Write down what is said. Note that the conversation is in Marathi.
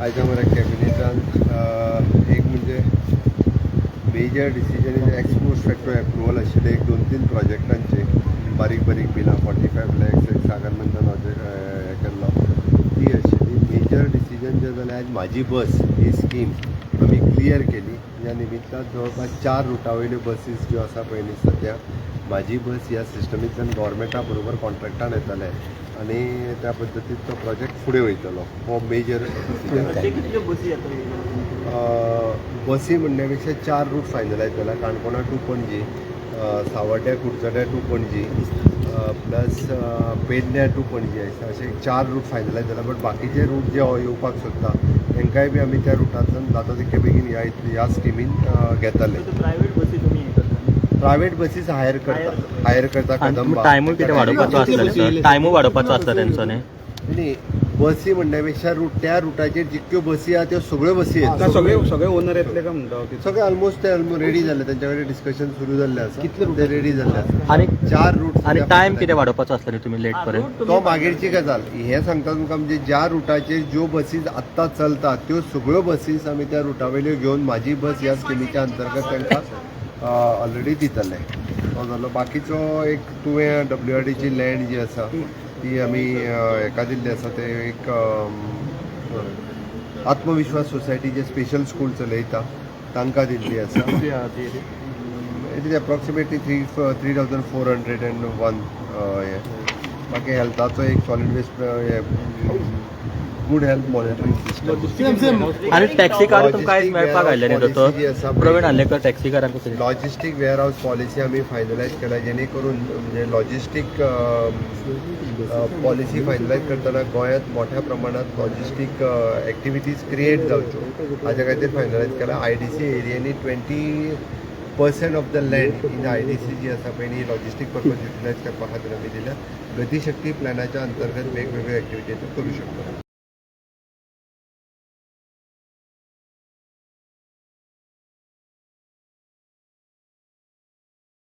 आज आमच्या कॅबिनेटान एक म्हणजे major decision is expose factor approval आशिल्ले एक 2-3 प्रोजेक्टांचे बारीक बारीक बिलां 45 लॅक्स एक सागर मंथन हे केल्लो ती आशिल्ली मेजर डिसिजन जे जाल्यार आज म्हाजी बस ही स्कीम आमी क्लियर केली. ह्या निमित्तान जवळपास 4 रुटा वयल्यो बसीस ज्यो आसा पळय न्ही सद्या म्हाजी बस ह्या सिस्टमींतल्यान गव्हर्मेंटा बरोबर कॉन्ट्रॅक्टान येतले आनी त्या पद्दतीन तो प्रोजेक्ट फुडें वयतलो. हो मेजर बसी म्हणण्या पेक्षा 4 रूट फायनलायज जाला. काणकोणा टू पणजी, सावड्ड्या कुडचड्या टू पणजी प्लस पेडण्यां टू पणजी असे 4 रूट फायनलायज जाला. बट बाकीचे रूट जे येवपाक सोदता तांकांय बी आमी त्या रुटांतल्यान जाता तितके बेगीन ह्या स्किमीन घेतले. प्रायवेट बसीस हायर करता कदंबा. टायमूय कितें वाडोवपाचो आसलेलो सर? टायमूय वाडोवपाचो आसता तेंचो न्ही? बसी म्हणण्या पेक्षा त्या रुटाचेर जितक्यो बसी आहा त्यो सगळ्यो बसी येतात. सगळे ओनर येतले का म्हणटा? सगळे ऑलमोस्ट ते रेडी जाले. त्यांच्या कडेन डिस्कशन सुरू जाल्लें आसा. कितले ते रेडी जाल्ले आसा. आनी 4 रूट आनी टायम कितें वाडोवपाचो आसता न्ही तुमी लेट पर्यंत? तो मागीरची गजाल. हे सांगता तुमकां म्हणजे ज्या रुटाचेर ज्यो बसीस आत्तां चलतात त्यो सगळ्यो बसीस आमी त्या रुटा वयल्यो घेवन म्हाजी बस ह्या स्किमीच्या अंतर्गत तांकां ऑलरेडी दितले. तो जालो. बाकीचो एक तुवें WRDची लँड जी आसा ती आमी हेका दिल्ली आसा. ते एक आत्मविश्वास सोसायटी जे स्पेशल स्कूल चलयता तांकां दिल्ली आसा. इट इज एप्रॉक्सिमेटली 3,401 हे. बाकी हेल्थाचो एक solid waste good health monitoring system आनी टॅक्सी कार तुमकां आयज मेळपाक आयले न्ही दोतोर प्रवीण आल्लेकर टॅक्सी कारांक कसो? लॉजिस्टीक वेअरहाऊस पॉलिसी आमी फायनलायज केला जेणे करून म्हणजे लॉजिस्टीक पॉलिसी फायनलायज करतना गोंयांत मोठ्या प्रमाणात लॉजिस्टीक एक्टिविटीज क्रिएट जावच्यो हाज्या खातीर फायनलायज केला. IDC एरियांनी 20% of the land in IDC जी आसा पळय नी लॉजिस्टीक पर्पज युटिलायज करपा खातीर आमी दिल्या. गतीशक्ती प्लॅनाच्या अंतर्गत वेगवेगळ्यो एक्टिविटी करूं शकता.